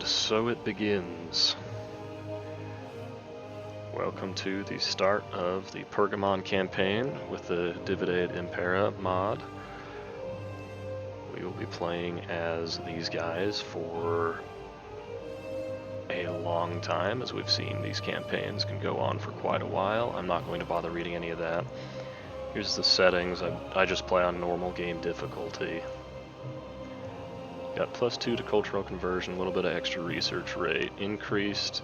so it begins. Welcome to the start of the Pergamon campaign with the Divided Impera mod. We will be playing as these guys for a long time. As we've seen, these campaigns can go on for quite a while. I'm not going to bother reading any of that. Here's the settings. I just play on normal game difficulty. Got +2 to cultural conversion, a little bit of extra research rate, increased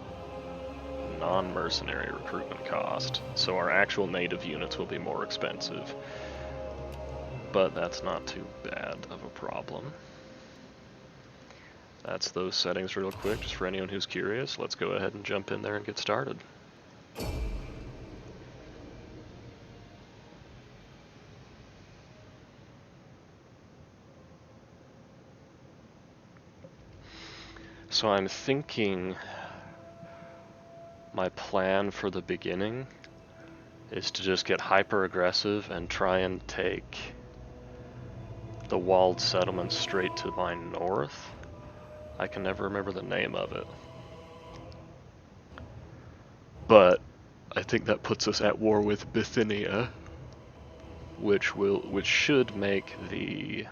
non-mercenary recruitment cost, so our actual native units will be more expensive. But that's not too bad of a problem. That's those settings real quick, just for anyone who's curious. Let's go ahead and jump in there and get started. So I'm thinking my plan for the beginning is to just get hyper aggressive and try and take the walled settlement straight to my north. I can never remember the name of it. But I think that puts us at war with Bithynia, which should make the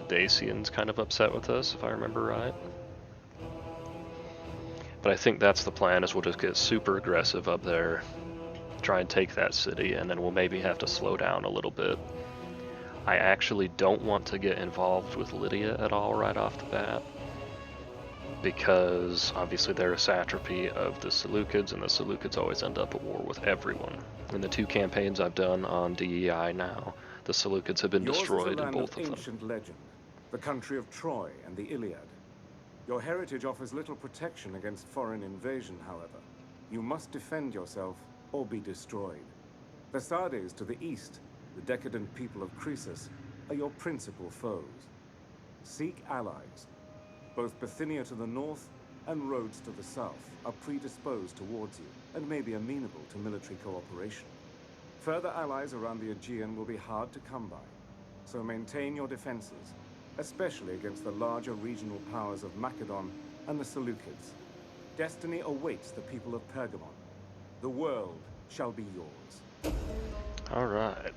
Dacians kind of upset with us, if I remember right. But I think that's the plan, is we'll just get super aggressive up there, try and take that city, and then we'll maybe have to slow down a little bit. I actually don't want to get involved with Lydia at all right off the bat, because obviously they're a satrapy of the Seleucids, and the Seleucids always end up at war with everyone. In the 2 campaigns I've done on DEI now, the Seleucids have been destroyed in both of them. Ancient legend, the country of Troy and the Iliad. Your heritage offers little protection against foreign invasion, however. You must defend yourself or be destroyed. The Sardes to the east, the decadent people of Croesus, are your principal foes. Seek allies. Both Bithynia to the north and Rhodes to the south are predisposed towards you and may be amenable to military cooperation. Further allies around the Aegean will be hard to come by, so maintain your defenses, especially against the larger regional powers of Macedon and the Seleucids. Destiny awaits the people of Pergamon. The world shall be yours. Alright.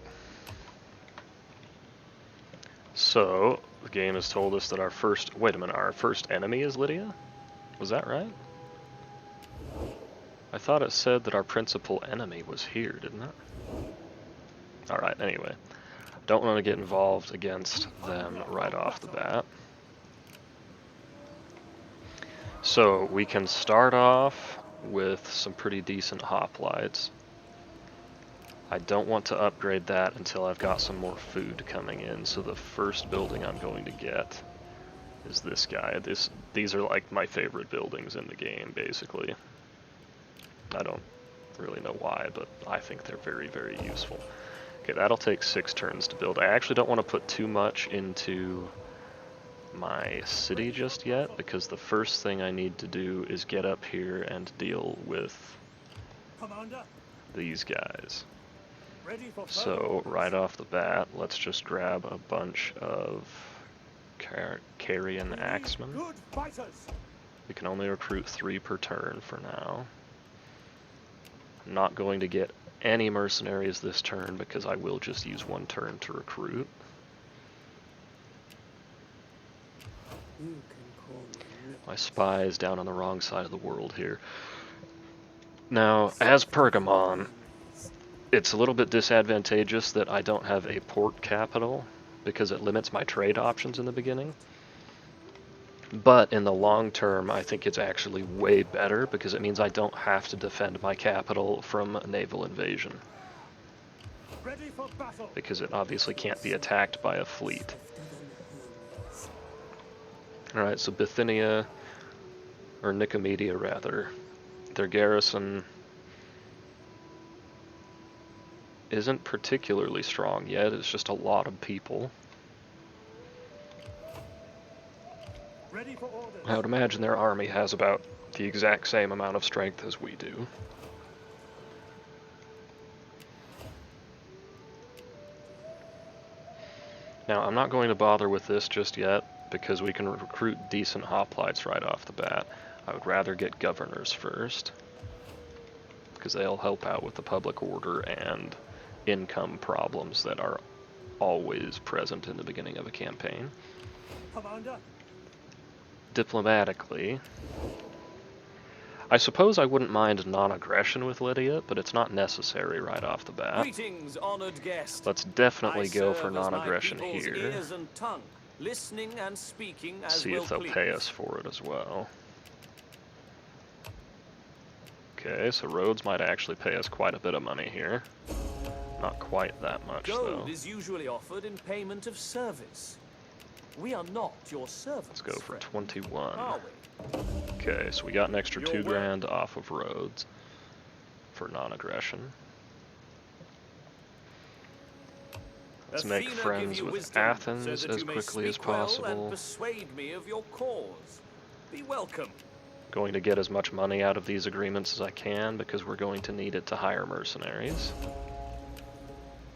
So, the game has told us that our first enemy is Lydia? Was that right? I thought it said that our principal enemy was here, didn't it? Alright, anyway. Don't want to get involved against them right off the bat. So, we can start off with some pretty decent hoplites. I don't want to upgrade that until I've got some more food coming in, so the first building I'm going to get is this guy. These are like my favorite buildings in the game, basically. I don't really know why, but I think they're very, very useful. Okay, that'll take 6 turns to build. I actually don't want to put too much into my city just yet, because the first thing I need to do is get up here and deal with these guys. So, right off the bat, let's just grab a bunch of Carian axemen. We can only recruit 3 per turn for now. I'm not going to get any mercenaries this turn because I will just use 1 turn to recruit. My spy is down on the wrong side of the world here. Now, as Pergamon, it's a little bit disadvantageous that I don't have a port capital because it limits my trade options in the beginning. But in the long term, I think it's actually way better because it means I don't have to defend my capital from a naval invasion. Because it obviously can't be attacked by a fleet. Alright, so Bithynia, or Nicomedia rather, their garrison isn't particularly strong yet, it's just a lot of people. I would imagine their army has about the exact same amount of strength as we do. Now, I'm not going to bother with this just yet, because we can recruit decent hoplites right off the bat. I would rather get governors first, because they'll help out with the public order and income problems that are always present in the beginning of a campaign. Commander? Diplomatically, I suppose I wouldn't mind non-aggression with Lydia, but it's not necessary right off the bat. Greetings, honored guest. Let's definitely I go for serve as my non-aggression people's here. ears and tongue, listening and speaking as See will if they'll please. pay us for it as well. Okay, so Rhodes might actually pay us quite a bit of money here. Not quite that much, though. Gold is usually offered in payment of service. We are not your servants. Let's go for friend, 21. are we? Okay, so we got an extra Your 2 word. grand off of Rhodes for non-aggression. Let's make Athena give friends you with wisdom, Athens so that as you may quickly as speak well possible. and persuade me of your cause. Be welcome. Going to get as much money out of these agreements as I can, because we're going to need it to hire mercenaries.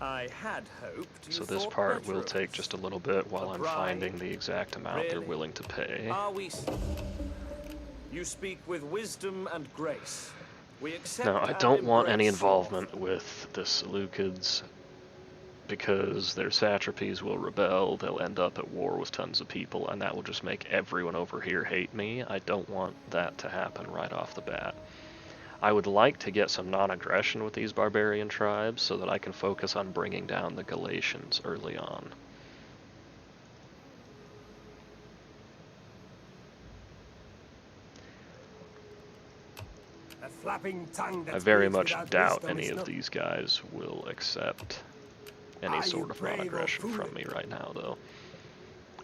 I had hoped you So this thought part better will of take us. just a little bit while A I'm bribe? finding the exact amount they're Really? willing to pay. Are we? You speak with wisdom and grace. We accept. Now, I and don't want any embrace your involvement offer. with the Seleucids, because their satrapies will rebel, they'll end up at war with tons of people, and that will just make everyone over here hate me. I don't want that to happen right off the bat. I would like to get some non-aggression with these barbarian tribes so that I can focus on bringing down the Galatians early on. A flapping tongue that I very speaks much without doubt wisdom any is of not- these guys will accept any Are sort you of brave or non-aggression from foolish? me right now, though.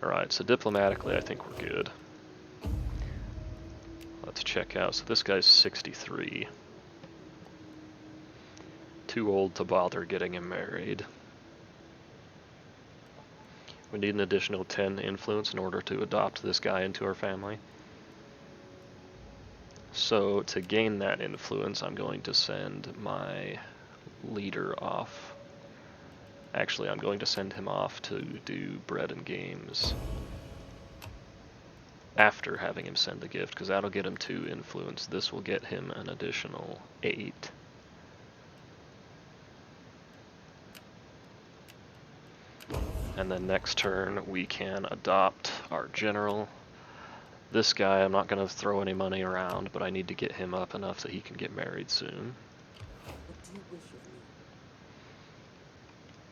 Alright, so diplomatically I think we're good. Let's check out. So this guy's 63. Too old to bother getting him married. We need an additional 10 influence in order to adopt this guy into our family. So to gain that influence, I'm going to send my leader off. Actually, I'm going to send him off to do bread and games after having him send the gift, because that'll get him 2 influence. This will get him an additional 8. And then next turn we can adopt our general. This guy, I'm not going to throw any money around, but I need to get him up enough that he can get married soon. What do you wish of me?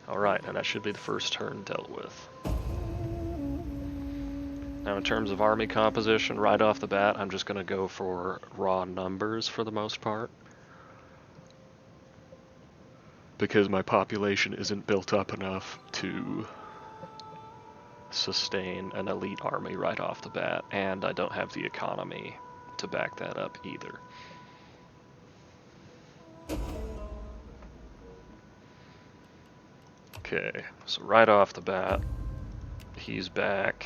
Alright, and that should be the first turn dealt with. Now in terms of army composition, right off the bat, I'm just going to go for raw numbers for the most part, because my population isn't built up enough to sustain an elite army right off the bat, and I don't have the economy to back that up either. Okay, so right off the bat, he's back.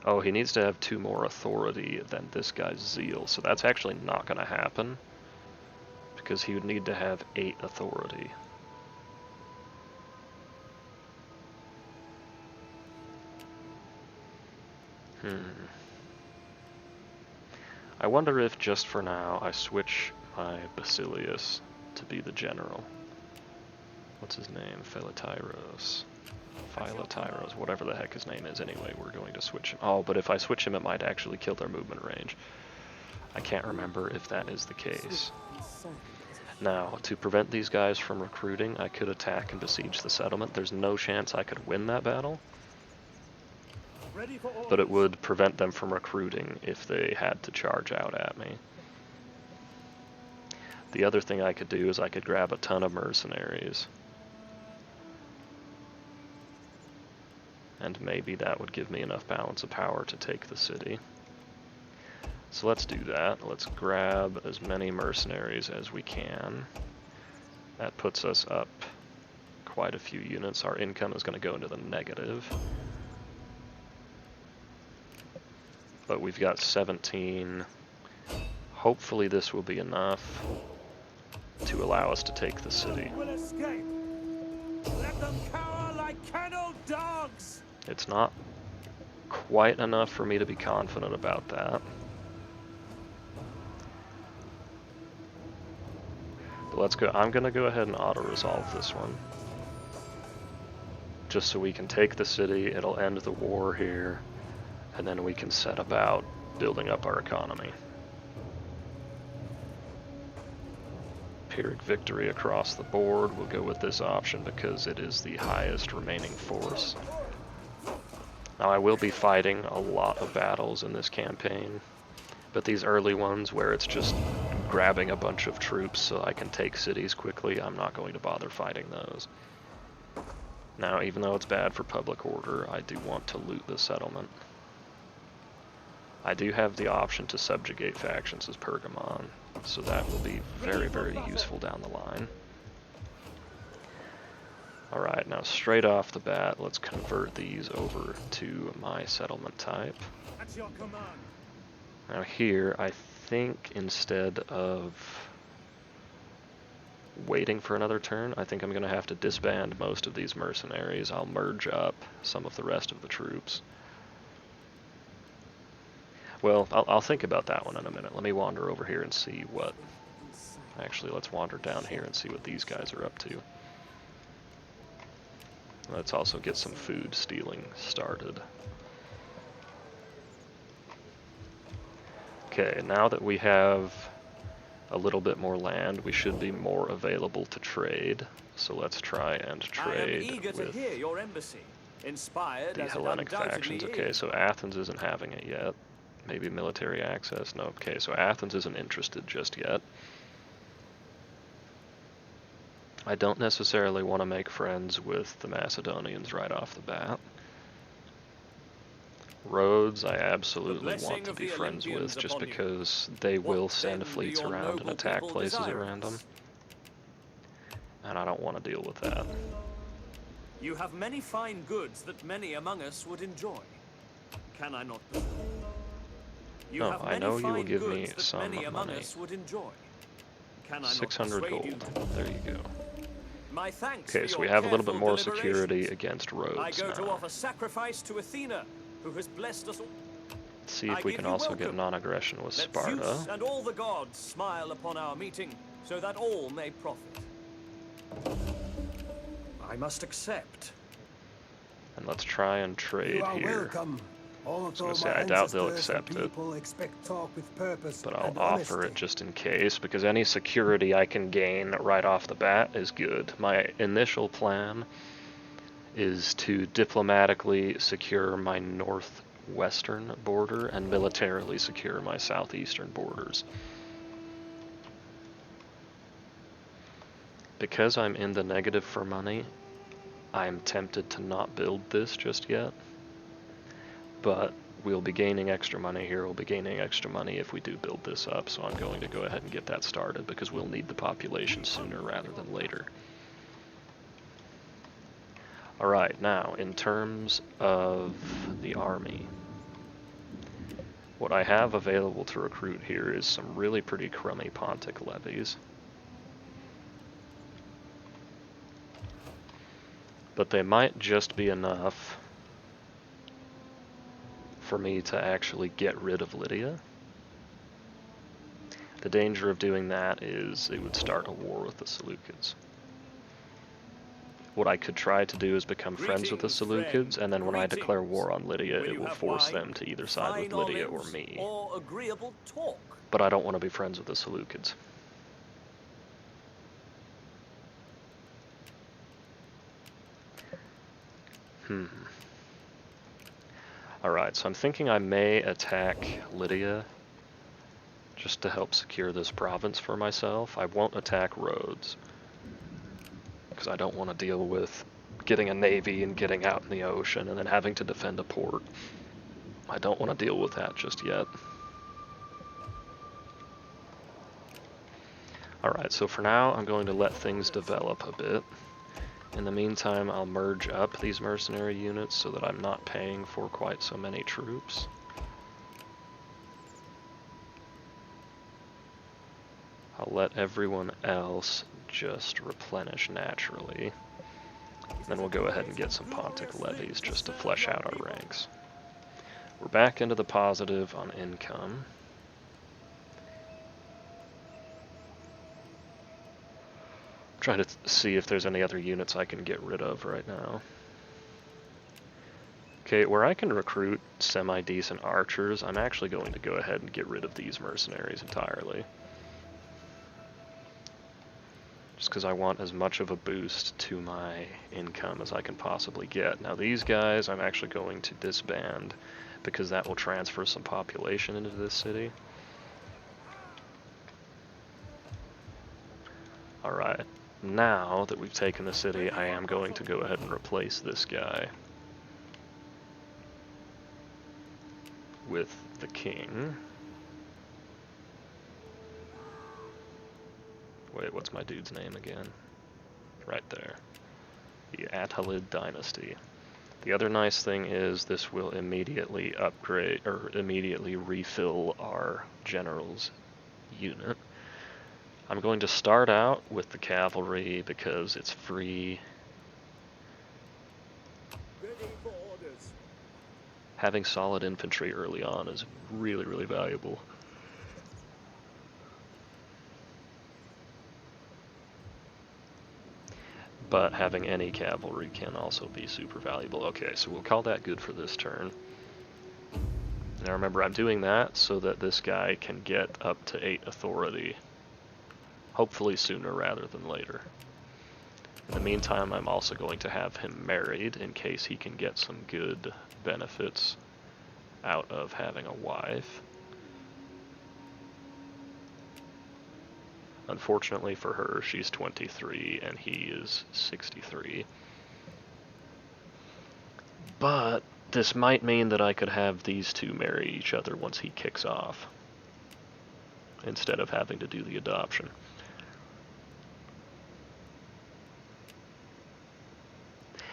Oh, he needs to have 2 more authority than this guy's zeal, so that's actually not going to happen, because he would need to have 8 authority. I wonder if, just for now, I switch my Basilius to be the general. What's his name? Philotyros. Philotyros, whatever the heck his name is anyway, we're going to switch him. Oh, but if I switch him, it might actually kill their movement range. I can't remember if that is the case. Now, to prevent these guys from recruiting, I could attack and besiege the settlement. There's no chance I could win that battle, Ready for but it orders. would prevent them from recruiting if they had to charge out at me. The other thing I could do is I could grab a ton of mercenaries, and maybe that would give me enough balance of power to take the city. So let's do that. Let's grab as many mercenaries as we can. That puts us up quite a few units. Our income is going to go into the negative, but we've got 17. Hopefully this will be enough to allow us to take the city. Will escape. Let them cower like kennel dogs. It's not quite enough for me to be confident about that. But let's go. I'm going to go ahead and auto-resolve this one. Just so we can take the city, it'll end the war here, and then we can set about building up our economy. Pyrrhic victory across the board. We'll go with this option because it is the highest remaining force. Now I will be fighting a lot of battles in this campaign, but these early ones where it's just grabbing a bunch of troops so I can take cities quickly, I'm not going to bother fighting those. Now, even though it's bad for public order, I do want to loot the settlement. I do have the option to subjugate factions as Pergamon, so that will be very, very useful down the line. Alright, now straight off the bat, let's convert these over to my settlement type. At your command. Now here, I think instead of waiting for another turn, I think I'm going to have to disband most of these mercenaries. I'll merge up some of the rest of the troops. Well, I'll think about that one in a minute. Let me wander over here and see what... Actually, let's wander down here and see what these guys are up to. Let's also get some food stealing started. Okay, now that we have a little bit more land, we should be more available to trade. So let's try and trade with to hear your embassy, inspired the as Hellenic it undoubtedly factions. Okay, is. so Athens isn't having it yet. Maybe military access? No, okay, so Athens isn't interested just yet. I don't necessarily want to make friends with the Macedonians right off the bat. Rhodes, I absolutely want to be friends with, just because they will send fleets around and attack places around them. And I don't want to deal with that. You have many fine goods that many among us would enjoy. Can I not? No, I know you will give me some money. 600 gold. There you go. My thanks. Okay, so we have a little bit more security against Rhodes I go to now. offer sacrifice to Athena, who has blessed us all. Let's see if we can also get non-aggression with Sparta. Let Zeus and all the gods smile upon our meeting, so that all may profit. I must accept. And let's try and trade You are here. welcome. Although I was gonna say, my I doubt they'll ancestors and accept it. people expect talk with purpose But I'll and offer honesty. it just in case, because any security I can gain right off the bat is good. My initial plan is to diplomatically secure my northwestern border and militarily secure my southeastern borders. Because I'm in the negative for money, I'm tempted to not build this just yet. But we'll be gaining extra money here, we'll be gaining extra money if we do build this up, so I'm going to go ahead and get that started because we'll need the population sooner rather than later. Alright, now, in terms of the army, what I have available to recruit here is some really pretty crummy Pontic levies. But they might just be enough for me to actually get rid of Lydia. The danger of doing that is it would start a war with the Seleucids. What I could try to do is become friends with the Seleucids, and then when I declare war on Lydia, it will force them to either side with Lydia or me. Or agreeable talk. But I don't want to be friends with the Seleucids. Alright, so I'm thinking I may attack Lydia just to help secure this province for myself. I won't attack Rhodes, because I don't want to deal with getting a navy and getting out in the ocean and then having to defend a port. I don't want to deal with that just yet. Alright, so for now I'm going to let things develop a bit. In the meantime, I'll merge up these mercenary units so that I'm not paying for quite so many troops. I'll let everyone else just replenish naturally. Then we'll go ahead and get some Pontic levies just to flesh out our ranks. We're back into the positive on income. Trying to see if there's any other units I can get rid of right now. Okay, where I can recruit semi-decent archers, I'm actually going to go ahead and get rid of these mercenaries entirely. Just because I want as much of a boost to my income as I can possibly get. Now these guys I'm actually going to disband, because that will transfer some population into this city. Alright, now that we've taken the city, I am going to go ahead and replace this guy with the king. Wait, what's my dude's name again? Right there. The Attalid dynasty. The other nice thing is this will immediately upgrade, or immediately refill our general's unit. I'm going to start out with the cavalry because it's free. Having solid infantry early on is really, really valuable. But having any cavalry can also be super valuable. Okay, so we'll call that good for this turn. Now remember, I'm doing that so that this guy can get up to 8 authority. Hopefully sooner rather than later. In the meantime, I'm also going to have him married in case he can get some good benefits out of having a wife. Unfortunately for her, she's 23 and he is 63. But this might mean that I could have these two marry each other once he kicks off, instead of having to do the adoption.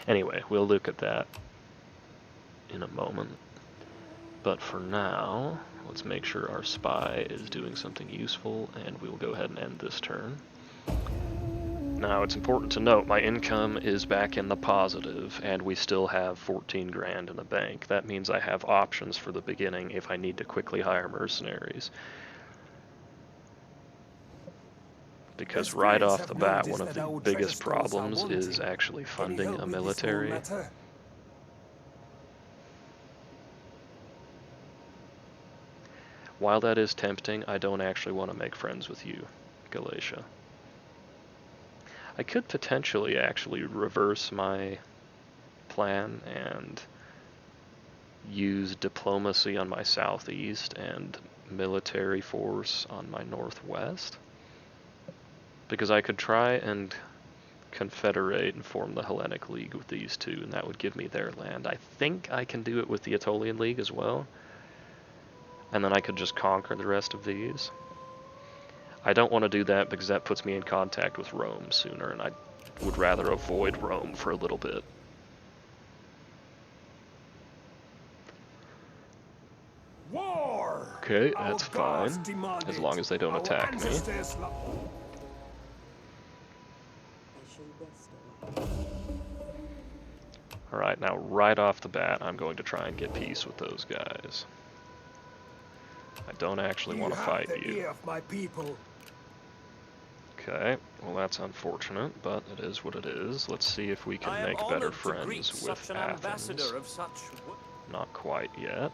Anyway, we'll look at that in a moment. But for now, let's make sure our spy is doing something useful, and we'll go ahead and end this turn. Now, it's important to note my income is back in the positive, and we still have 14 grand in the bank. That means I have options for the beginning if I need to quickly hire mercenaries. Because right off the bat, one of the biggest problems is actually funding a military. While that is tempting, I don't actually want to make friends with you, Galatia. I could potentially actually reverse my plan and use diplomacy on my southeast and military force on my northwest. Because I could try and confederate and form the Hellenic League with these two, and that would give me their land. I think I can do it with the Aetolian League as well. And then I could just conquer the rest of these. I don't want to do that because that puts me in contact with Rome sooner, and I would rather avoid Rome for a little bit. War! Okay, that's fine, as long as they don't attack me. Alright, now right off the bat, I'm going to try and get peace with those guys. I don't actually want to fight you. Okay, well that's unfortunate, but it is what it is. Let's see if we can make better friends with Athens. Not quite yet.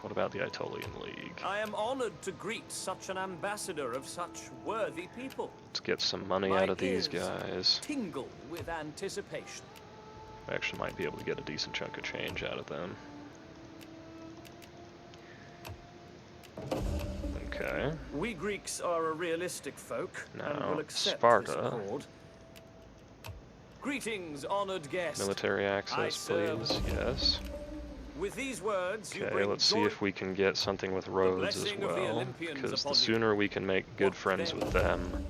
What about the Aetolian League? I am honored to greet such an ambassador of such worthy people. Let's get some money out of these guys. Tingle with anticipation. I actually might be able to get a decent chunk of change out of them. Okay. We Greeks are a realistic folk, and Now, will accept Sparta. this accord. Greetings, honored guest. Military access, please. Yes. With these words, you Okay, bring let's see if we can get something with Rhodes as blessing of the well, Olympians because the upon sooner we can make good friends with them,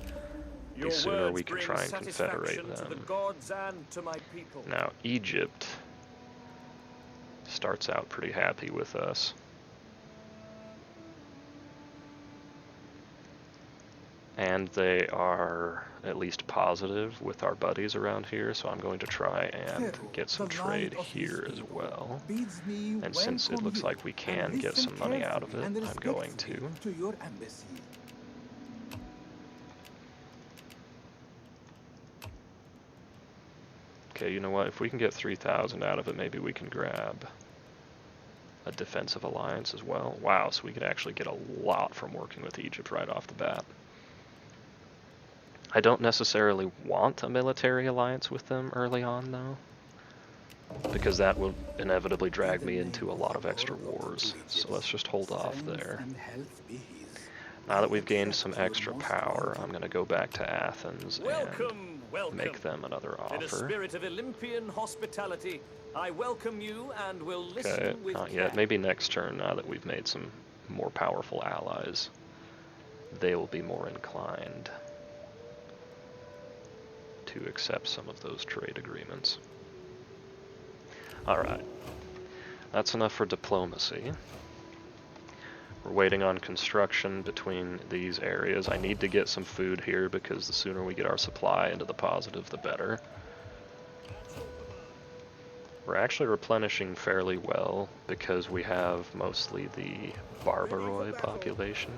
your the sooner words we can bring try and confederate satisfaction to the them. gods and to my people. Now, Egypt starts out pretty happy with us. And they are at least positive with our buddies around here, so I'm going to try and get some trade here as well. And since it looks like we can get some money out of it, I'm going to. your embassy. Okay, you know what? If we can get 3,000 out of it, maybe we can grab a defensive alliance as well. Wow, so we could actually get a lot from working with Egypt right off the bat. I don't necessarily want a military alliance with them early on, though, because that will inevitably drag me into a lot of extra wars, so let's just hold off there. Now that we've gained some extra power, I'm going to go back to Athens Welcome, and make them another In a offer. spirit of Olympian hospitality, I welcome you and will listen Okay, with not care. yet. Maybe next turn, now that we've made some more powerful allies, they will be more inclined to accept some of those trade agreements. Alright, that's enough for diplomacy. We're waiting on construction between these areas. I need to get some food here because the sooner we get our supply into the positive, the better. We're actually replenishing fairly well because we have mostly the Barbaroi population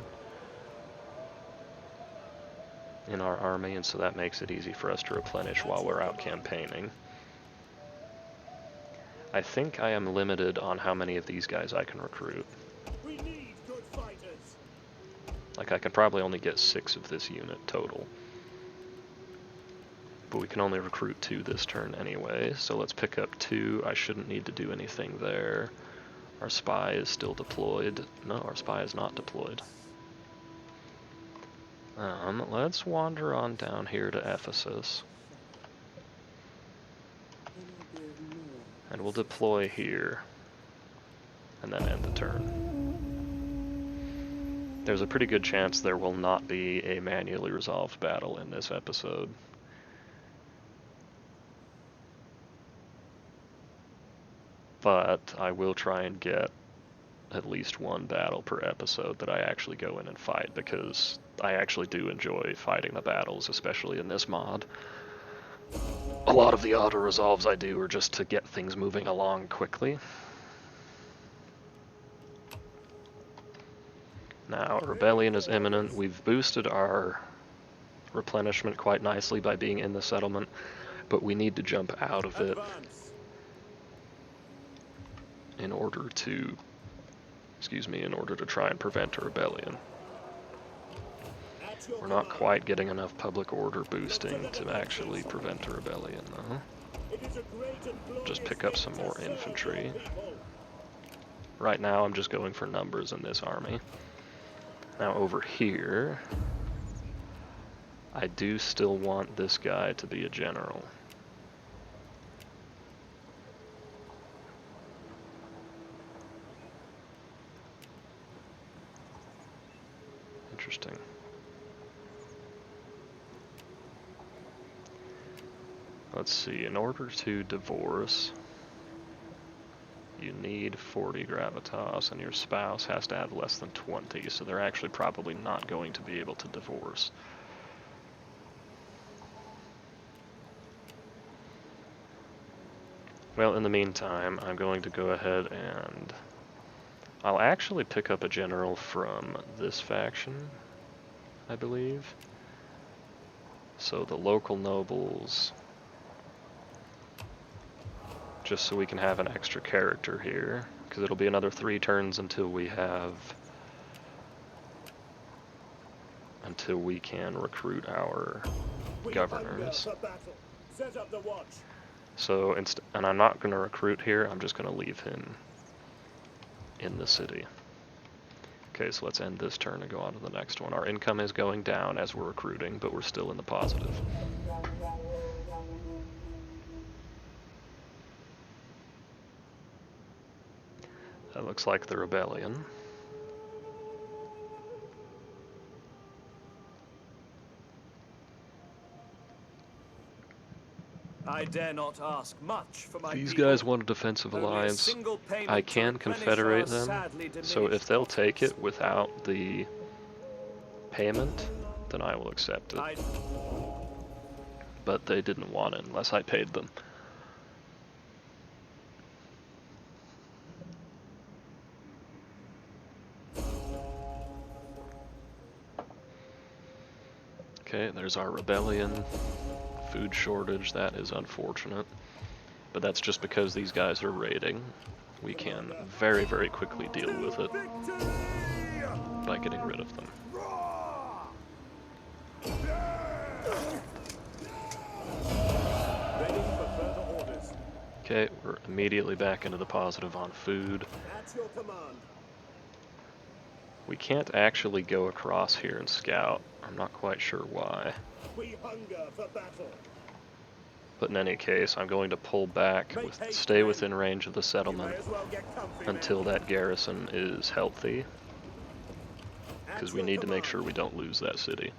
in our army, and so that makes it easy for us to replenish while we're out campaigning. I think I am limited on how many of these guys I can recruit. We need good fighters. Like, I can probably only get 6 of this unit total. But we can only recruit 2 this turn anyway, so let's pick up 2. I shouldn't need to do anything there. Our spy is still deployed. No, our spy is not deployed. Let's wander on down here to Ephesus. And we'll deploy here, and then end the turn. There's a pretty good chance there will not be a manually resolved battle in this episode. But I will try and get at least 1 battle per episode that I actually go in and fight, because I actually do enjoy fighting the battles, especially in this mod. A lot of the auto-resolves I do are just to get things moving along quickly. Now, rebellion is imminent. We've boosted our replenishment quite nicely by being in the settlement, but we need to jump out of it in order to, in order to try and prevent a rebellion. We're not quite getting enough public order boosting to actually prevent a rebellion, though. Just pick up some more infantry. Right now I'm just going for numbers in this army. Now over here, I do still want this guy to be a general. Interesting. Let's see, in order to divorce, you need 40 gravitas, and your spouse has to have less than 20, so they're actually probably not going to be able to divorce. Well, in the meantime, I'm going to go ahead and I'll actually pick up a general from this faction, I believe. So the local nobles, just so we can have an extra character here, because it'll be another 3 turns until we can recruit our governors. So, and I'm not going to recruit here, I'm just going to leave him in the city. Okay, so let's end this turn and go on to the next one. Our income is going down as we're recruiting, but we're still in the positive. That looks like the rebellion. I dare not ask much for my These people. guys want a defensive Only a alliance. single payment I to can replenish confederate our them, sadly so if diminished they'll take coffers. it without the payment, then I will accept it. I But they didn't want it unless I paid them. Okay, there's our rebellion. Food shortage, that is unfortunate. But that's just because these guys are raiding. We can very, very quickly deal with it by getting rid of them. Ready for further orders. Okay, we're immediately back into the positive on food. At your command. We can't actually go across here and scout. I'm not quite sure why. We hunger for battle. But in any case, I'm going to pull back, stay within range of the You settlement may as well get comfy, until men. that garrison is healthy, because At we your need to make command. sure we don't lose that city.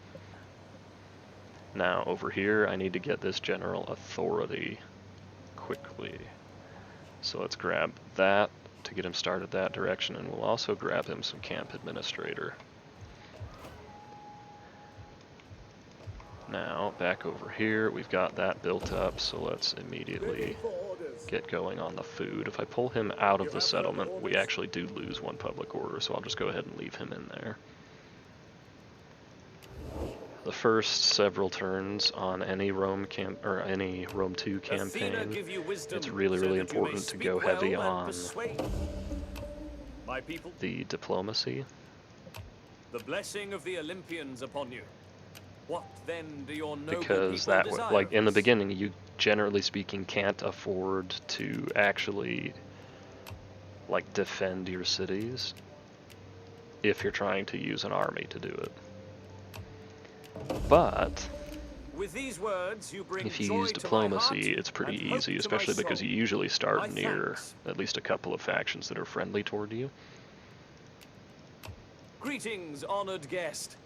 Now, over here, I need to get this general authority quickly. So let's grab that to get him started that direction, and we'll also grab him some camp administrator. Now, back over here, we've got that built up, so let's immediately Ready for orders. get going on the food. If I pull him out of the settlement, we actually do lose one public order, so I'll just go ahead and leave him in there. The first several turns on any Rome camp or any Rome 2 Athena campaign, give you wisdom, it's really, so really that you may important to speak go heavy well and on persuade. My people, the diplomacy. the blessing of the Olympians upon you. What then do your noble Because people that desire like of in the us? beginning, you generally speaking can't afford to actually like defend your cities if you're trying to use an army to do it. But With these words, you bring if you joy use to my diplomacy, heart it's pretty and hope easy, to my especially because soul. you usually My start near thanks. at least a couple of factions that are friendly toward you. Greetings, honored guest.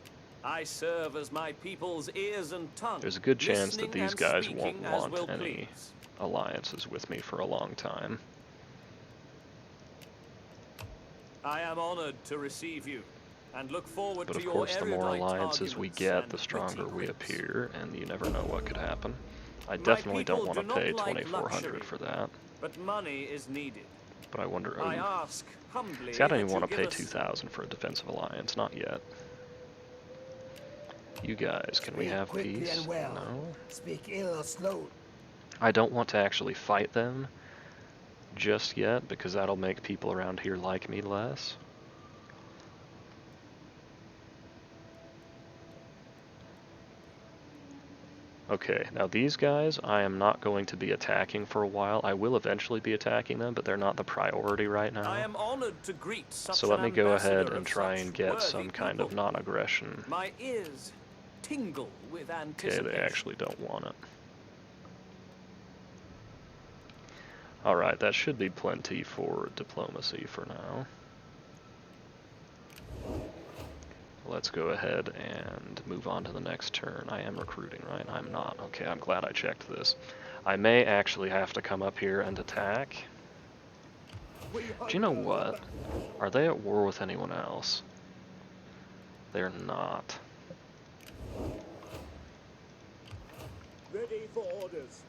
I serve as my people's ears and tongue. There's a good chance that listening these and guys speaking won't as want will any please. alliances with me for a long time. I am honored to receive you, and look forward But to of your course, the more erudite alliances we arguments get, and the stronger witty we quips. appear, and you never know what could happen. I My definitely don't people want do to pay not like 2,400 luxury. for that, But money is needed. but I wonder. I Oh, ask humbly see, I don't that even you want to give pay us 2,000 for a defensive alliance, not yet. You guys, can we Speak have quickly peace? and well. No. Speak ill or slow. I don't want to actually fight them just yet, because that'll make people around here like me less. Okay, now these guys I am not going to be attacking for a while. I will eventually be attacking them, but they're not the priority right now. I am honored to greet such So let an me go ahead ambassador and of try such and get worthy some kind of people. non-aggression. My ears tingle with Okay, anticipation. they actually don't want it. Alright, that should be plenty for diplomacy for now. Let's go ahead and move on to the next turn. I am recruiting, right? I'm not. Okay, I'm glad I checked this. I may actually have to come up here and attack. We Do you know hunger for what? battle. Are they at war with anyone else? They're not. Ready for orders.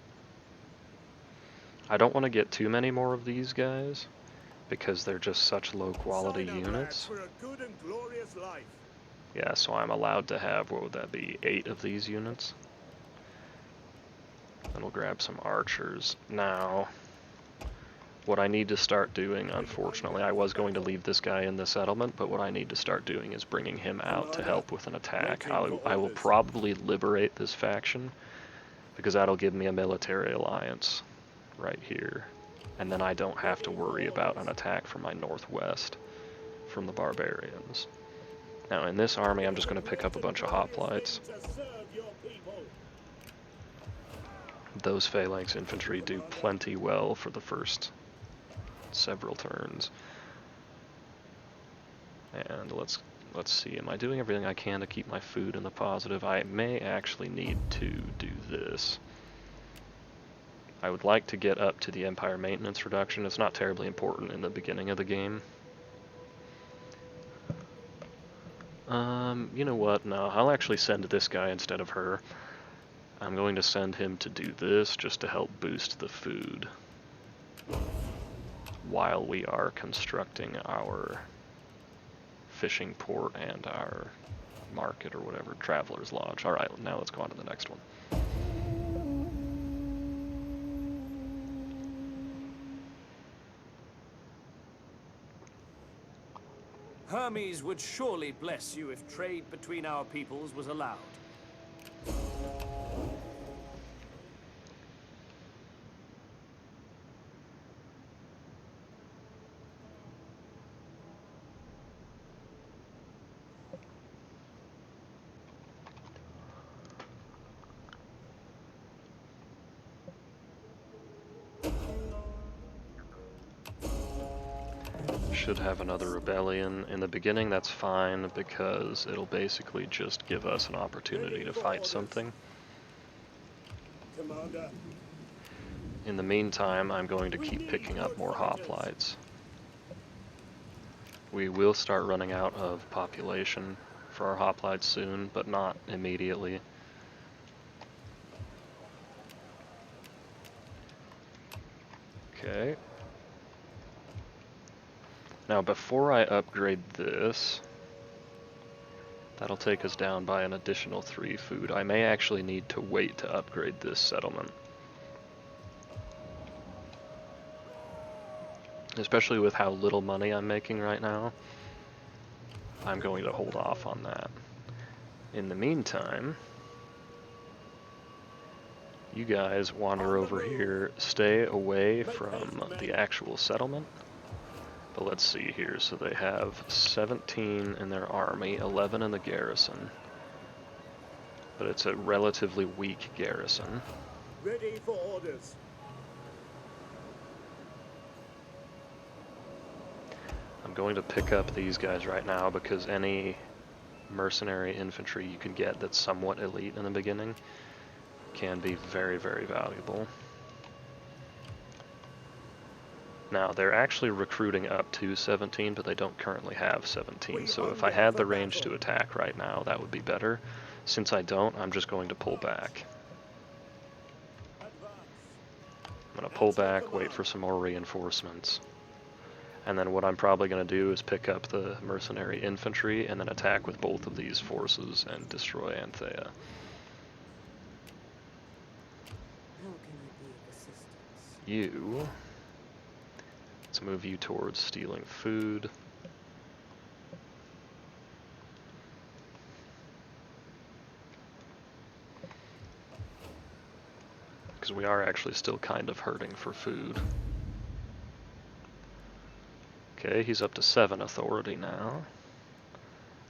I don't want to get too many more of these guys, because they're just such low quality Sign up, units. lads, for a good and glorious life. Yeah, so I'm allowed to have, what would that be, 8 of these units? Then we'll grab some archers. Now, what I need to start doing, unfortunately, I was going to leave this guy in the settlement, but what I need to start doing is bringing him out to help with an attack. I will probably liberate this faction, because that'll give me a military alliance right here. And then I don't have to worry about an attack from my northwest from the barbarians. Now in this army, I'm just going to pick up a bunch of hoplites. To serve your people. Those phalanx infantry do plenty well for the first several turns. And let's see, am I doing everything I can to keep my food in the positive? I may actually need to do this. I would like to get up to the Empire maintenance reduction. It's not terribly important in the beginning of the game. You know what? No, I'll actually send this guy instead of her. I'm going to send him to do this just to help boost the food while we are constructing our fishing port and our market or whatever, traveler's lodge. Alright, now let's go on to the next one. Hermes would surely bless you if trade between our peoples was allowed. Should have another rebellion. In the beginning, that's fine because it'll basically just give us an opportunity to fight something. Commander. In the meantime, I'm going to keep picking up more hoplites. We will start running out of population for our hoplites soon, but not immediately. Okay. Now before I upgrade this, that'll take us down by an additional 3 food. I may actually need to wait to upgrade this settlement. Especially with how little money I'm making right now, I'm going to hold off on that. In the meantime, you guys wander over here, stay away from the actual settlement. But let's see here, so they have 17 in their army, 11 in the garrison. But it's a relatively weak garrison. Ready for orders. I'm going to pick up these guys right now because any mercenary infantry you can get that's somewhat elite in the beginning can be very, very valuable. Now, they're actually recruiting up to 17, but they don't currently have 17, so if I had the range to attack right now, that would be better. Since I don't, I'm just going to pull back. I'm going to pull back, wait for some more reinforcements. And then what I'm probably going to do is pick up the mercenary infantry and then attack with both of these forces and destroy Anthea. How can I be of assistance? You... Let's move you towards stealing food. Because we are actually still kind of hurting for food. Okay, he's up to 7 authority now.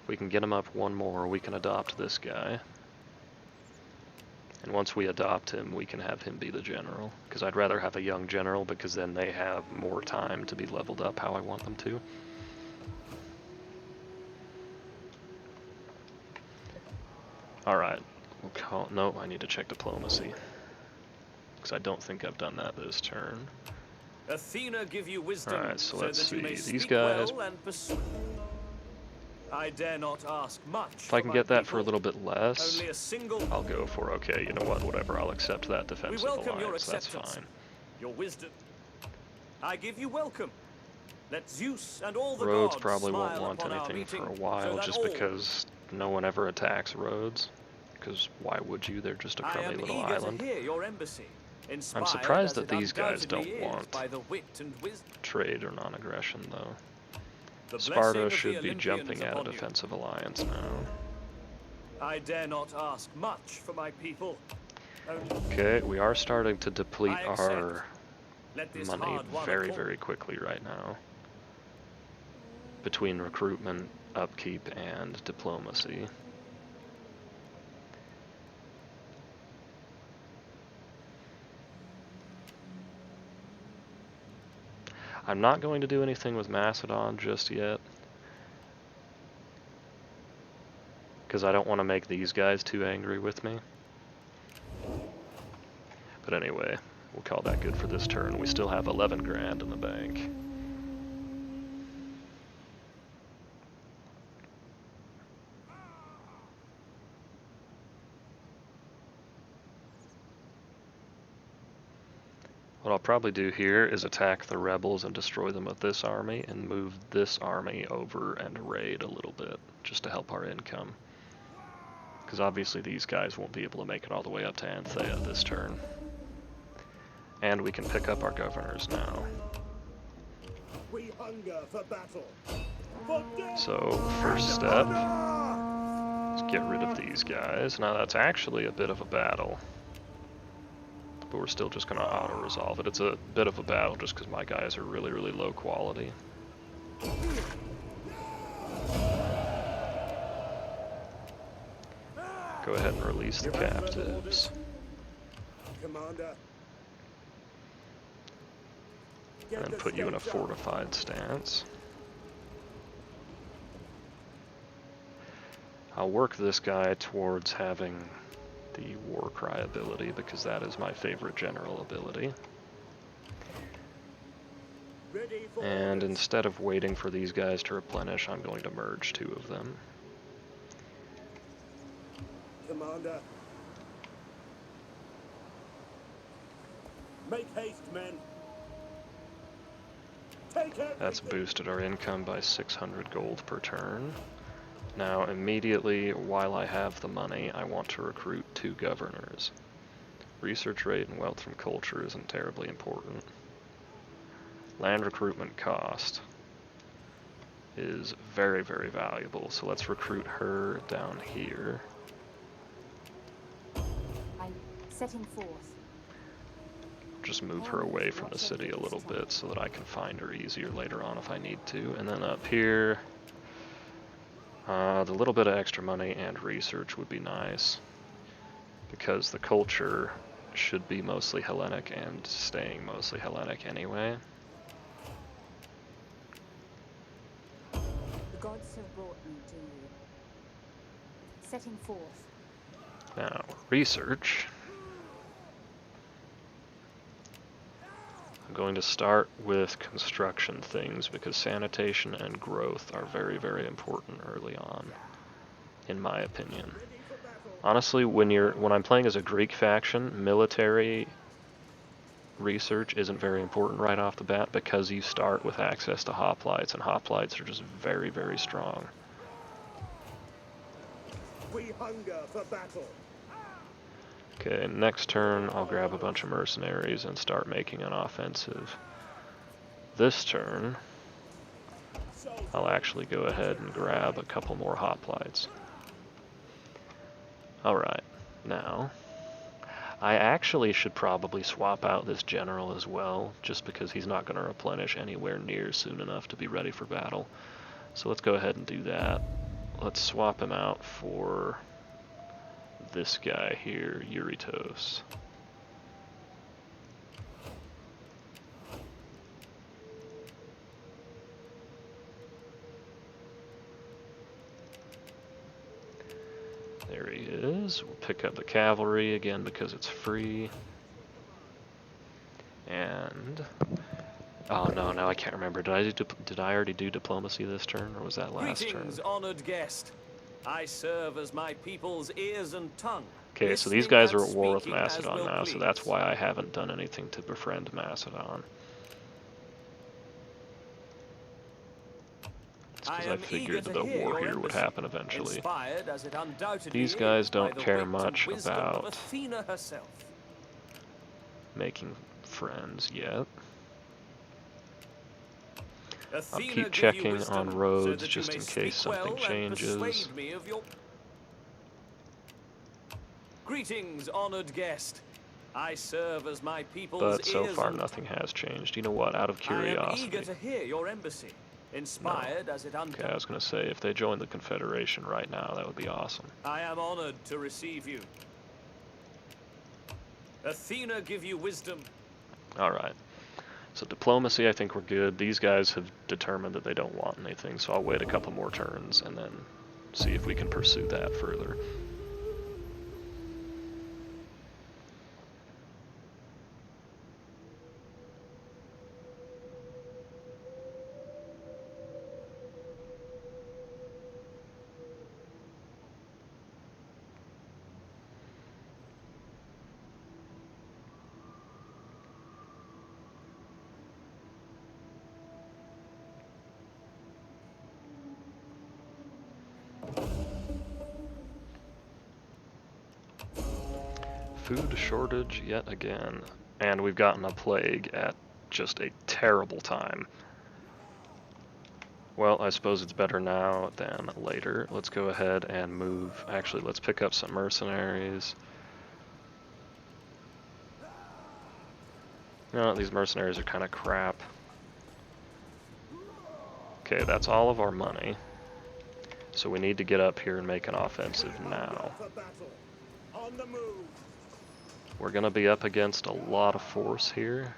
If we can get him up 1 more, we can adopt this guy. And once we adopt him, we can have him be the general. Because I'd rather have a young general, because then they have more time to be leveled up how I want them to. Alright. We'll call... No, I need to check diplomacy. Because I don't think I've done that this turn. Athena give you wisdom, Alright, so let's that you may see. These speak guys... well and persuade. I dare not ask much. If I can get that for a little bit less, only a single... I'll go for, okay, you know what, whatever, I'll accept that defensive We welcome your alliance, that's acceptance. fine. Your wisdom. I give you welcome. Let Zeus and all the Rhodes gods probably won't smile want upon our anything for a meeting, while, so that just all- because no one ever attacks Rhodes. Because why would you? They're just a I crummy am little eager island. to hear your embassy. Inspired surprised as that it these guys undoubtedly don't is want by the wit and wisdom. Trade or non-aggression, though. The blessing Sparta of the should be Olympians jumping at a upon you. defensive alliance now. I dare not ask much for my people. Okay, we are starting to deplete I accept. our Let this money hard-won very, accord- very quickly right now. Between recruitment, upkeep, and diplomacy. I'm not going to do anything with Macedon just yet. Because I don't want to make these guys too angry with me. But anyway, we'll call that good for this turn. We still have 11 grand in the bank. What I'll probably do here is attack the rebels and destroy them with this army, and move this army over and raid a little bit, just to help our income. Because obviously these guys won't be able to make it all the way up to Anthea this turn. And we can pick up our governors now. We hunger for battle. So, first step is get rid of these guys. Now that's actually a bit of a battle. But we're still just going to auto-resolve it. It's a bit of a battle just because my guys are really, really low quality. Go ahead and release the captives. Commander. And then put you in a fortified stance. I'll work this guy towards having the war cry ability because that is my favorite general ability. Ready for And orders. instead of waiting for these guys to replenish, I'm going to merge two of them. Commander. Make haste, men. Take everything. That's boosted our income by 600 gold per turn. Now immediately, while I have the money, I want to recruit 2 governors. Research rate and wealth from culture isn't terribly important. Land recruitment cost is very, very valuable, so let's recruit her down here. I'm setting forth. Just move her away from the city a little bit so that I can find her easier later on if I need to. And then up here, the little bit of extra money and research would be nice, because the culture should be mostly Hellenic and staying mostly Hellenic anyway. The gods have brought me to you. Setting forth. Now, research. I'm going to start with construction things because sanitation and growth are very, very important early on, in my opinion. Honestly, when I'm playing as a Greek faction, military research isn't very important right off the bat because you start with access to hoplites, and hoplites are just very, very strong. We hunger for battle. Okay, next turn I'll grab a bunch of mercenaries and start making an offensive. This turn, I'll actually go ahead and grab a couple more hoplites. Alright, now, I actually should probably swap out this general as well, just because he's not going to replenish anywhere near soon enough to be ready for battle. So let's go ahead and do that. Let's swap him out for this guy here, Eurytos. There he is. We'll pick up the cavalry again because it's free. And oh no, now I can't remember. Did I already do diplomacy this turn, or was that last turn? Greetings, honored guest. I serve as my people's ears and tongue. Okay, so these listening guys and are at war with speaking as Macedon will now, so that's please. why I haven't done anything to befriend Macedon. It's because I figured that the war here would happen eventually. Inspired as it undoubtedly These guys is by don't the care wit and much wisdom about of Athena herself. making friends yet. I'll Athena keep give you checking wisdom on so roads that you just may in speak case something well and changes. persuade me of your... Greetings, honored guest. I serve as my people's But so ears far and nothing has changed. You know what, out of I am curiosity. eager to hear your embassy, inspired as it Okay, I was going to say, if they join the Confederation right now, that would be awesome. I am honored to receive you. Athena give you wisdom. Alright. So diplomacy, I think we're good. These guys have determined that they don't want anything, so I'll wait a couple more turns and then see if we can pursue that further. food shortage yet again. And we've gotten a plague at just a terrible time. Well, I suppose it's better now than later. Let's go ahead and move. Actually, let's pick up some mercenaries. No, these mercenaries are kind of crap. Okay, that's all of our money. So we need to get up here and make an offensive now. For battle. On the move. We're going to be up against a lot of force here.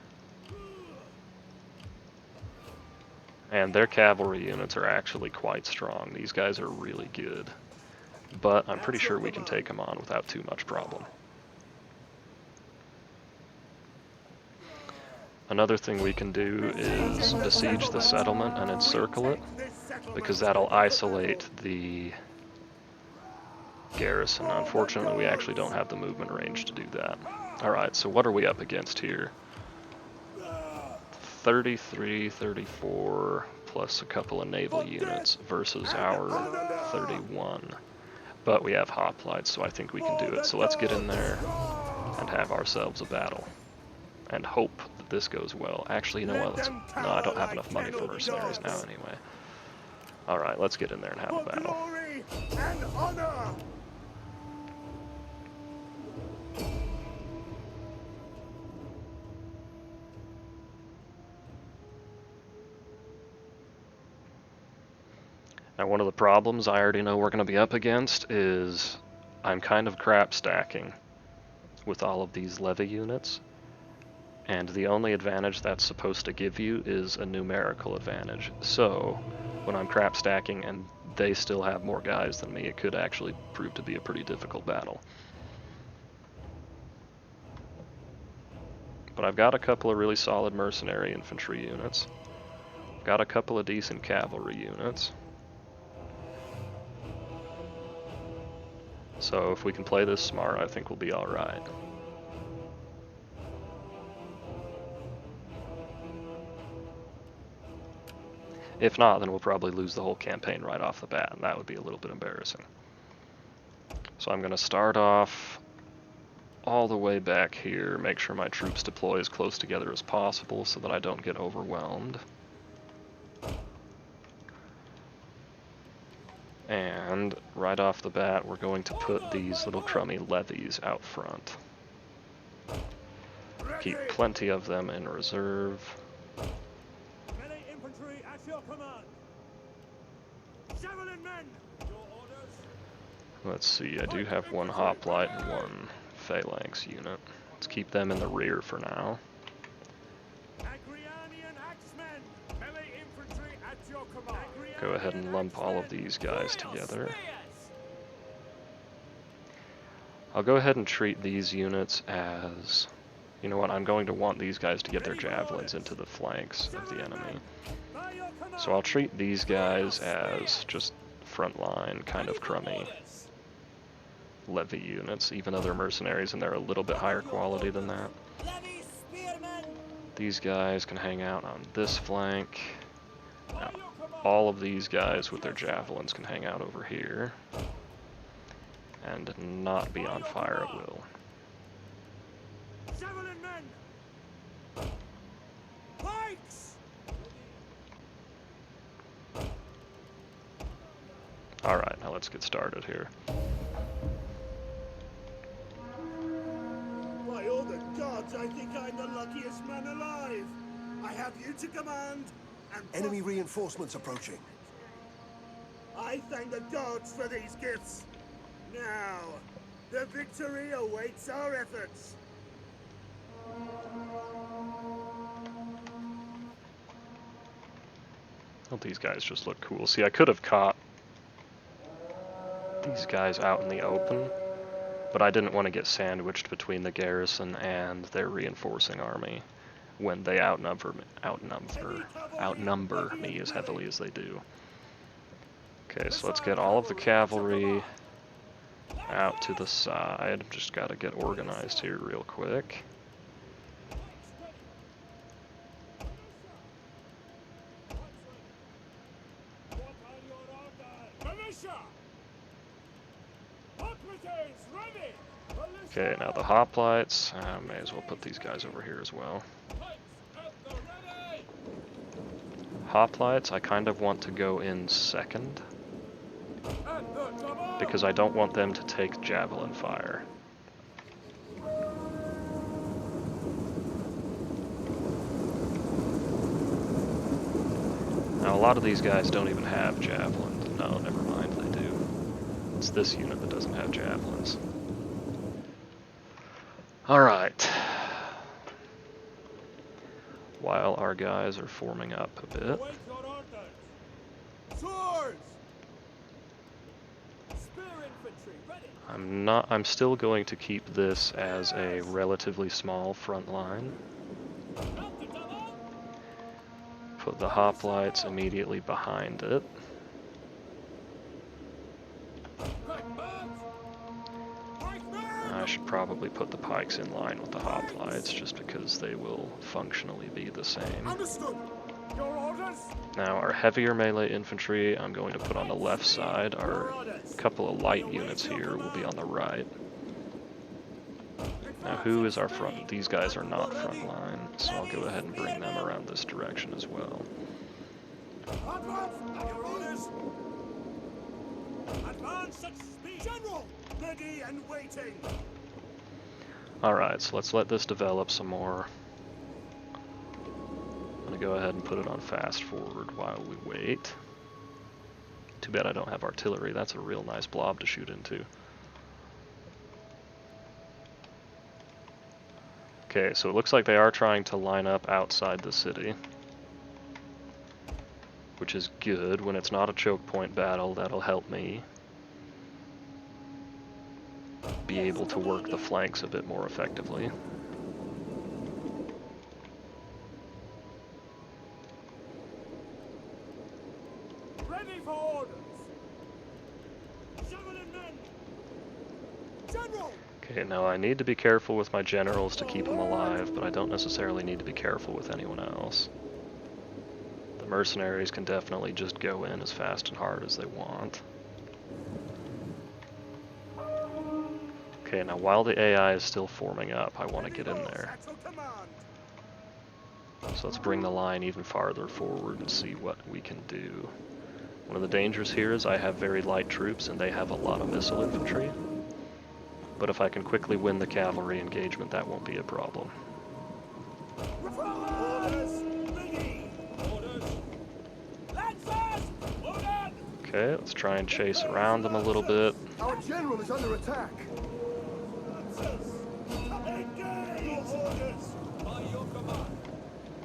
And their cavalry units are actually quite strong. These guys are really good. But I'm pretty sure we can take them on without too much problem. Another thing we can do is besiege the settlement and encircle it, because that'll isolate the garrison. Unfortunately, we actually don't have the movement range to do that. Alright, so what are we up against here? 33, 34, plus a couple of naval units versus our 31. But we have hoplites, so I think we can do it. So let's get in there and have ourselves a battle. And hope that this goes well. Actually, you know what? No, I don't have enough money for mercenaries now anyway. Alright, let's get in there and have a battle. Glory and honor. Now, one of the problems I already know we're going to be up against is I'm kind of crap stacking with all of these levy units. And the only advantage that's supposed to give you is a numerical advantage. So, when I'm crap stacking and they still have more guys than me, it could actually prove to be a pretty difficult battle. But I've got a couple of really solid mercenary infantry units. Got a couple of decent cavalry units. So if we can play this smart, I think we'll be alright. If not, then we'll probably lose the whole campaign right off the bat, and that would be a little bit embarrassing. So I'm going to start off all the way back here, make sure my troops deploy as close together as possible so that I don't get overwhelmed. And right off the bat, we're going to put these little crummy levies out front. Keep plenty of them in reserve. Melee infantry at your command. Javelin men. Your orders. Let's see, I do have one hoplite and one phalanx unit. Let's keep them in the rear for now. Agrianian axemen. Melee infantry at your command. Go ahead and lump all of these guys together. I'll go ahead and treat these units as... You know what, I'm going to want these guys to get their javelins into the flanks of the enemy. So I'll treat these guys as just frontline, kind of crummy levy units, even though they're mercenaries and they're a little bit higher quality than that. These guys can hang out on this flank. Now, all of these guys with their javelins can hang out over here and not be on fire at will. Javelin men. Pikes. Alright, now let's get started here. By all the gods, I think I'm the luckiest man alive. I have you to command, and Enemy reinforcements approaching. I thank the gods for these gifts. Now, the victory awaits our efforts. Well, these guys just look cool. See, I could have caught these guys out in the open, but I didn't want to get sandwiched between the garrison and their reinforcing army when they outnumber me as heavily as they do. Okay, so let's get all of the cavalry out to the side. Just gotta get organized here real quick. Militia! Hoplites ready! Okay, now the Hoplites, may as well put these guys over here as well. Hoplites, I kind of want to go in second, because I don't want them to take javelin fire. Now a lot of these guys don't even have javelins. No, never mind, they do. It's this unit that doesn't have javelins. Alright. While our guys are forming up a bit. I'm still going to keep this as a relatively small front line. Put the Hoplites immediately behind it. I should probably put the pikes in line with the Hoplites just because they will functionally be the same. Now our heavier melee infantry I'm going to put on the left side. Our couple of light units here will be on the right. Now who is our front? These guys are not front line, so I'll go ahead and bring them around this direction as well. Ready and waiting. Alright, so let's let this develop some more. I'm going to go ahead and put it on fast forward while we wait. Too bad I don't have artillery. That's a real nice blob to shoot into. Okay, so it looks like they are trying to line up outside the city, which is good. When it's not a choke point battle, that'll help me be able to work the flanks a bit more effectively. Ready for orders. Javelin men. General. Okay, now I need to be careful with my generals to keep them alive, but I don't necessarily need to be careful with anyone else. The mercenaries can definitely just go in as fast and hard as they want. Okay, now while the AI is still forming up, I want to get in there. So let's bring the line even farther forward and see what we can do. One of the dangers here is I have very light troops and they have a lot of missile infantry. But if I can quickly win the cavalry engagement, that won't be a problem. Okay, let's try and chase around them a little bit. Our general is under attack.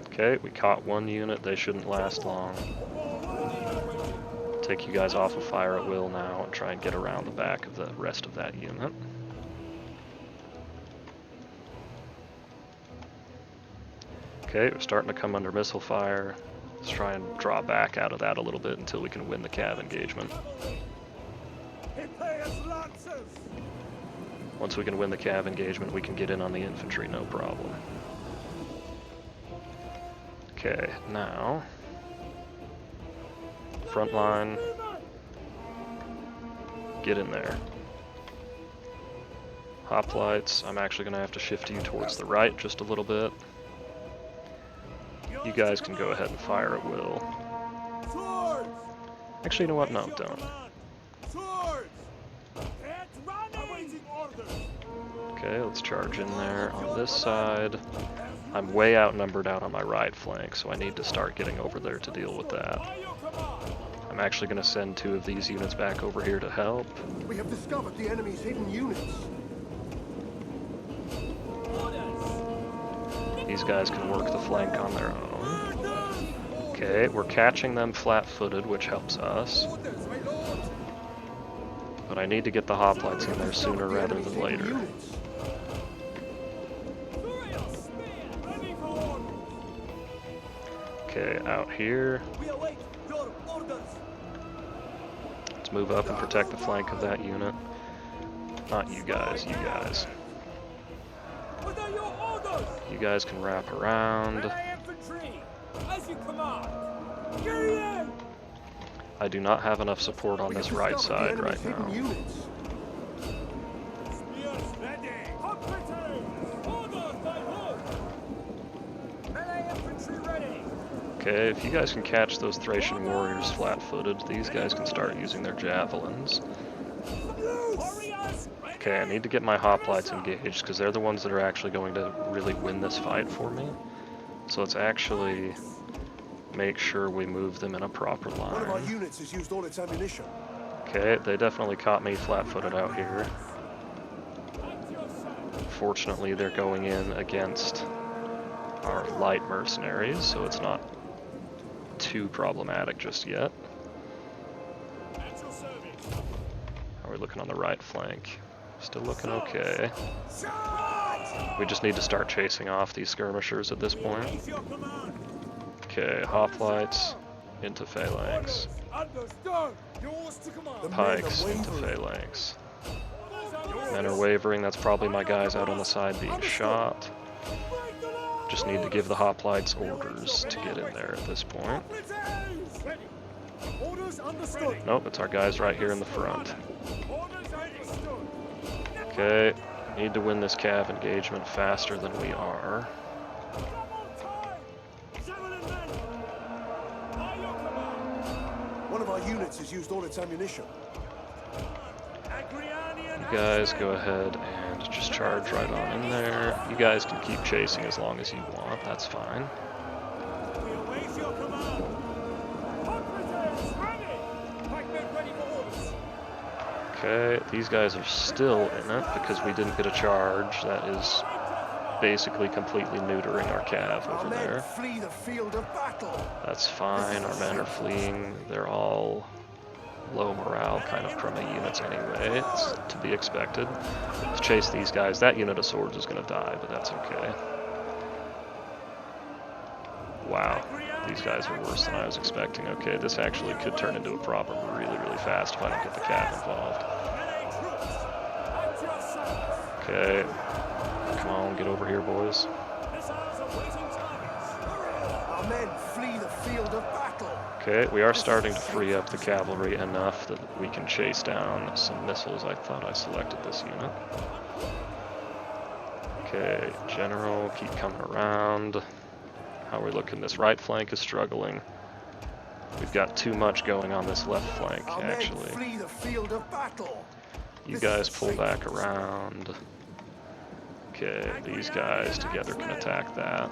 Okay, we caught one unit. They shouldn't last long. Take you guys off of fire at will now and try and get around the back of the rest of that unit. Okay, we're starting to come under missile fire. Let's try and draw back out of that a little bit until we can win the cav engagement. Once we can win the cav engagement, we can get in on the infantry, no problem. Okay, now, front line, get in there. Hoplites, I'm actually going to have to shift you towards the right just a little bit. You guys can go ahead and fire at will. Actually, you know what? No, don't. Okay, let's charge in there on this side. I'm way outnumbered out on my right flank, so I need to start getting over there to deal with that. I'm actually going to send 2 of these units back over here to help. We have discovered the enemy's hidden units. These guys can work the flank on their own. Okay, we're catching them flat-footed, which helps us. But I need to get the Hoplites in there sooner rather than later. Okay, out here. Let's move up and protect the flank of that unit. Not you guys, you guys. You guys can wrap around. I do not have enough support on this right side right now. Okay, if you guys can catch those Thracian warriors flat-footed, these guys can start using their javelins. Okay, I need to get my hoplites engaged, because they're the ones that are actually going to really win this fight for me. So let's actually make sure we move them in a proper line. One of our units has used all its ammunition. Okay, they definitely caught me flat-footed out here. Fortunately, they're going in against our light mercenaries, so it's not too problematic just yet. How are we looking on the right flank? Still looking okay. We just need to start chasing off these skirmishers at this point. Okay, hoplites into phalanx. Pikes into phalanx. Men are wavering, that's probably my guys out on the side being shot. Just need to give the hoplites orders to get in there at this point. Nope, it's our guys right here in the front. Okay, need to win this cav engagement faster than we are. One of our units has used all its ammunition. You guys go ahead and just charge right on in there. You guys can keep chasing as long as you want, that's fine. Okay, these guys are still in it because we didn't get a charge. That is basically completely neutering our cav over there. Flee the field of battle. That's fine, our men are fleeing. They're all low morale, kind of crummy units anyway. It's to be expected. Let's chase these guys. That unit of swords is going to die, but that's okay. Wow, these guys are worse than I was expecting. Okay, this actually could turn into a problem really, really fast if I don't get the cav involved. Okay, come on, get over here, boys. Our men flee the field of battle. Okay, we are starting to free up the cavalry enough that we can chase down some missiles. I thought I selected this unit. Okay, general, keep coming around. How are we looking? This right flank is struggling. We've got too much going on this left flank, actually. Flee the field of battle. You guys pull back around. Okay, these guys together can attack that.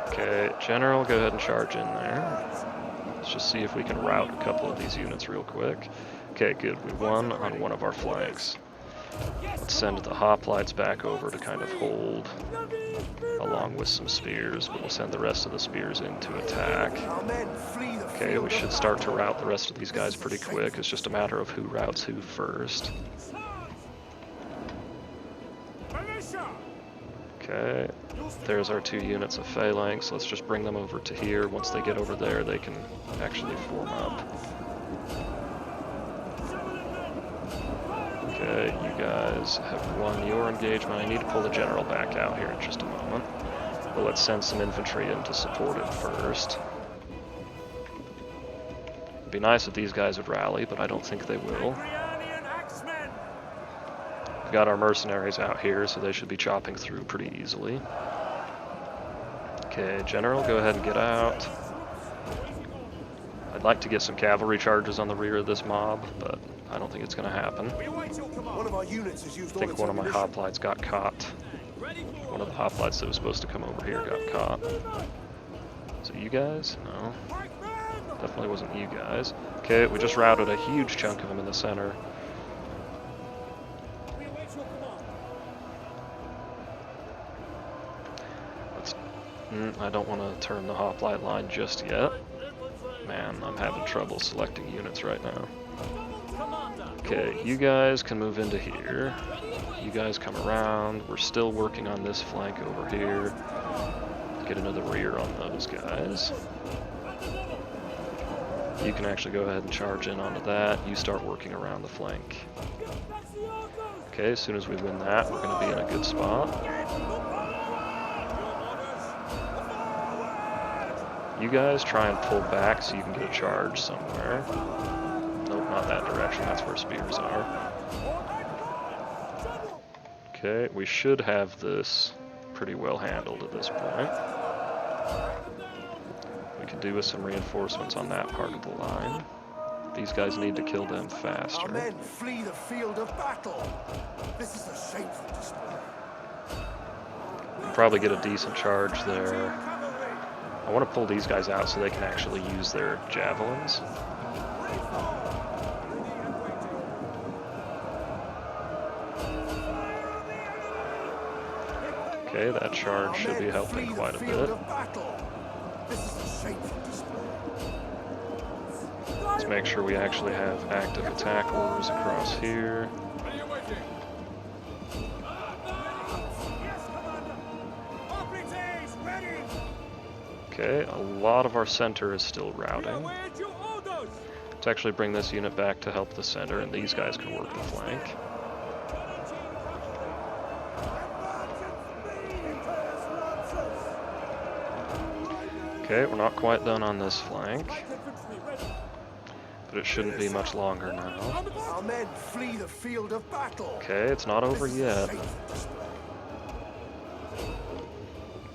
Okay, general, go ahead and charge in there. Let's just see if we can rout a couple of these units real quick. Okay, good. We won on one of our flanks. Let's send the hoplites back over to kind of hold, along with some spears, but we'll send the rest of the spears in to attack. Okay, we should start to rout the rest of these guys pretty quick. It's just a matter of who routs who first. Okay, there's our 2 units of phalanx. Let's just bring them over to here. Once they get over there, they can actually form up. Okay, you guys have won your engagement. I need to pull the general back out here in just a moment. But let's send some infantry in to support it first. It'd be nice if these guys would rally, but I don't think they will. We've got our mercenaries out here, so they should be chopping through pretty easily. Okay, general, go ahead and get out. I'd like to get some cavalry charges on the rear of this mob, but I don't think it's going to happen. One of our units has used I think one of my hoplites got caught. One of the hoplites that was supposed to come over here got caught. So you guys? No. Definitely wasn't you guys. Okay, we just routed a huge chunk of them in the center. I don't want to turn the hoplite line just yet. Man, I'm having trouble selecting units right now. Okay, you guys can move into here. You guys come around. We're still working on this flank over here. Get into the rear on those guys. You can actually go ahead and charge in onto that. You start working around the flank. Okay, as soon as we win that, we're going to be in a good spot. You guys try and pull back so you can get a charge somewhere. Nope, not that direction. That's where spears are. Okay, we should have this pretty well handled at this point. We could do with some reinforcements on that part of the line. These guys need to kill them Our faster. men flee the field of battle. This is a shameful display. Probably get a decent charge there. I want to pull these guys out so they can actually use their javelins. Okay, that charge should be helping quite a bit. This is a shameful display. Let's make sure we actually have active attack orders across here. Okay, a lot of our center is still routing. Let's actually bring this unit back to help the center, and these guys can work the flank. Okay, we're not quite done on this flank, but it shouldn't be much longer now. Our men flee the field of battle. Okay, it's not over yet.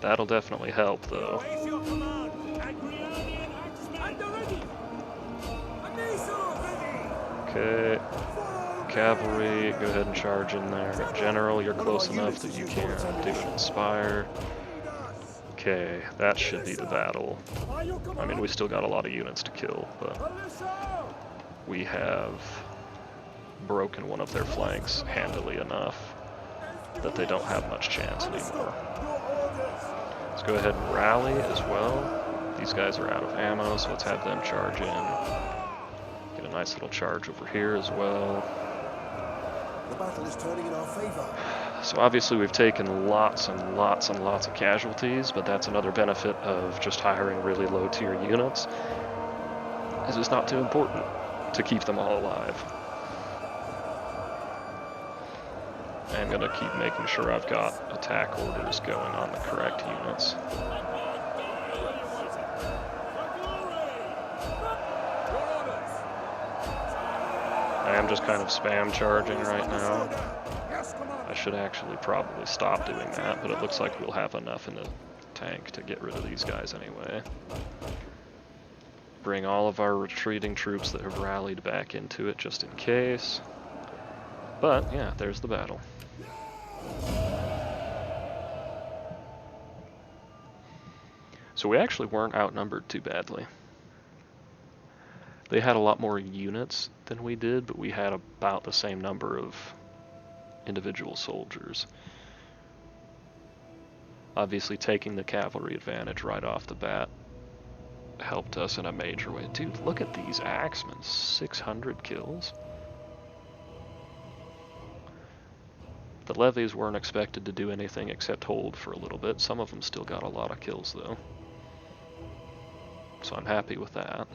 That'll definitely help, though. Okay, cavalry, go ahead and charge in there. General, you're close enough that you can do an inspire. Okay, that should be the battle. I mean, we still got a lot of units to kill, but we have broken one of their flanks handily enough that they don't have much chance anymore. Let's go ahead and rally as well. These guys are out of ammo, so let's have them charge in. Get a nice little charge over here as well. The battle is turning in our favor. So obviously we've taken lots and lots and lots of casualties, but that's another benefit of just hiring really low tier units, is it's not too important to keep them all alive. I'm going to keep making sure I've got attack orders going on the correct units. I am just kind of spam charging right now. I should actually probably stop doing that, but it looks like we'll have enough in the tank to get rid of these guys anyway. Bring all of our retreating troops that have rallied back into it just in case. But yeah, there's the battle. So we actually weren't outnumbered too badly. They had a lot more units than we did, but we had about the same number of individual soldiers. Obviously taking the cavalry advantage right off the bat helped us in a major way. Dude, look at these axemen, 600 kills. The levies weren't expected to do anything except hold for a little bit. Some of them still got a lot of kills though. So I'm happy with that.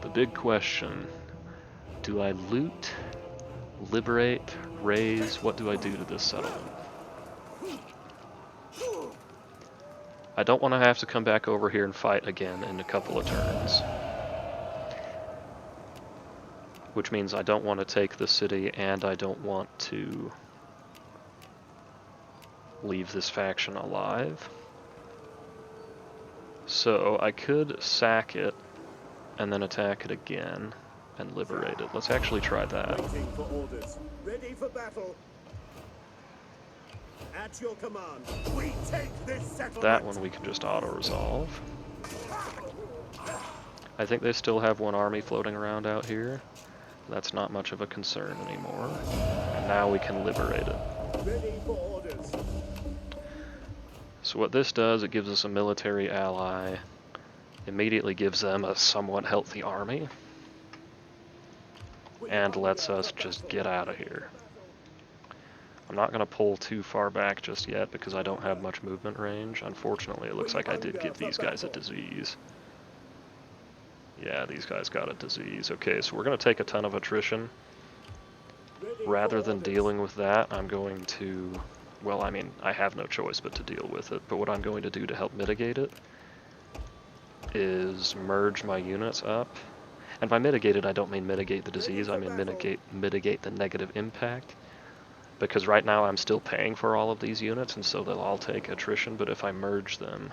The big question, do I loot, liberate, raise? What do I do to this settlement? I don't want to have to come back over here and fight again in a couple of turns. Which means I don't want to take the city and I don't want to leave this faction alive. So I could sack it and then attack it again and liberate it. Let's actually try that. Waiting for orders. Ready for battle. At your command, we take this settlement. That one we can just auto-resolve. I think they still have one army floating around out here. That's not much of a concern anymore. And now we can liberate it. Ready for orders. So what this does, it gives us a military ally. Immediately gives them a somewhat healthy army. And lets us just get out of here. I'm not going to pull too far back just yet because I don't have much movement range. Unfortunately, it looks like I did give these guys a disease. Yeah, these guys got a disease. Okay, so we're going to take a ton of attrition. Rather than dealing with that, I'm going to... Well, I mean, I have no choice but to deal with it. But what I'm going to do to help mitigate it is merge my units up And by mitigated, I don't mean mitigate the disease, I mean mitigate the negative impact. Because right now I'm still paying for all of these units, and so they'll all take attrition, but if I merge them,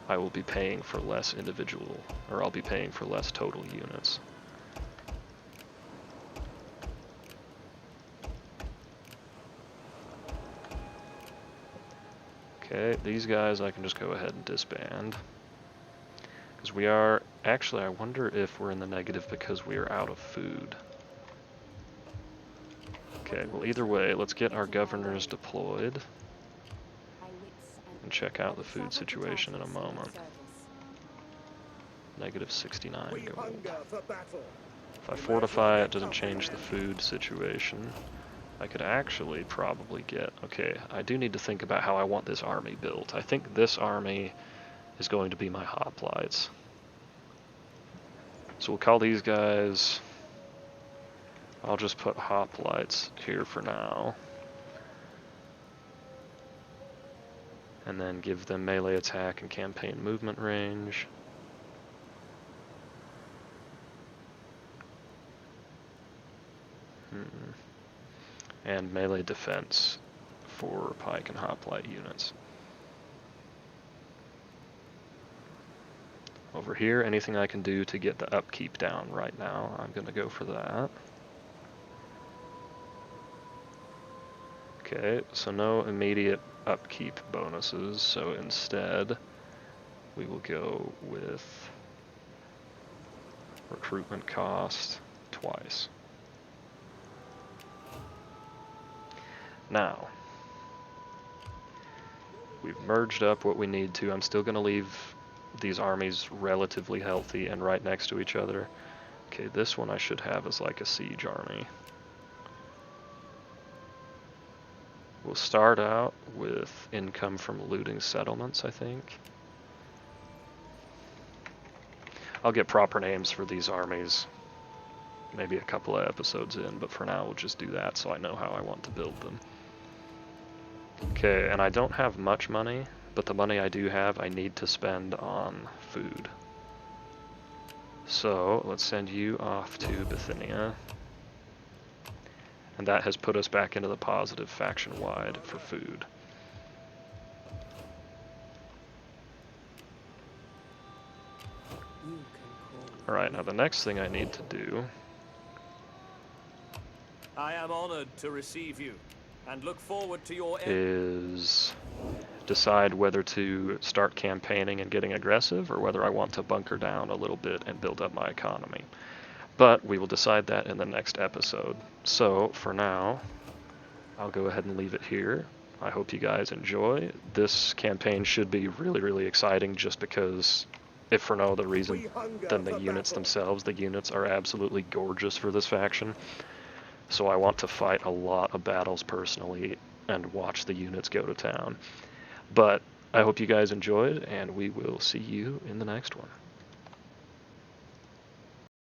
I will be paying for less individual, or I'll be paying for less total units. Okay, these guys I can just go ahead and disband. Because we are, actually I wonder if we're in the negative because we are out of food. Okay, well either way, let's get our governors deployed and check out the food situation in a moment. Negative 69 We gold. hunger for battle. If I fortify, it doesn't change the food situation. I could actually probably get, okay, I do need to think about how I want this army built. I think this army is going to be my hoplites. So we'll call these guys, I'll just put hoplites here for now. And then give them melee attack and campaign movement range. And melee defense for pike and hoplite units. Over here, anything I can do to get the upkeep down right now, I'm going to go for that. Okay, so no immediate upkeep bonuses, so instead we will go with recruitment cost twice. Now, we've merged up what we need to. I'm still going to leave these armies relatively healthy and right next to each other. Okay, this one I should have as like a siege army. We'll start out with income from looting settlements, I think. I'll get proper names for these armies maybe a couple of episodes in, but for now we'll just do that so I know how I want to build them. Okay, and I don't have much money, but the money I do have I need to spend on food. So let's send you off to Bithynia. And that has put us back into the positive faction-wide for food. Alright, now the next thing I need to do I am honored to receive you, and look forward to your is decide whether to start campaigning and getting aggressive, or whether I want to bunker down a little bit and build up my economy. But we will decide that in the next episode. So, for now, I'll go ahead and leave it here. I hope you guys enjoy. This campaign should be really, really exciting just because, if for no other reason than the units themselves, the units are absolutely gorgeous for this faction. So I want to fight a lot of battles personally and watch the units go to town. But I hope you guys enjoyed, and we will see you in the next one.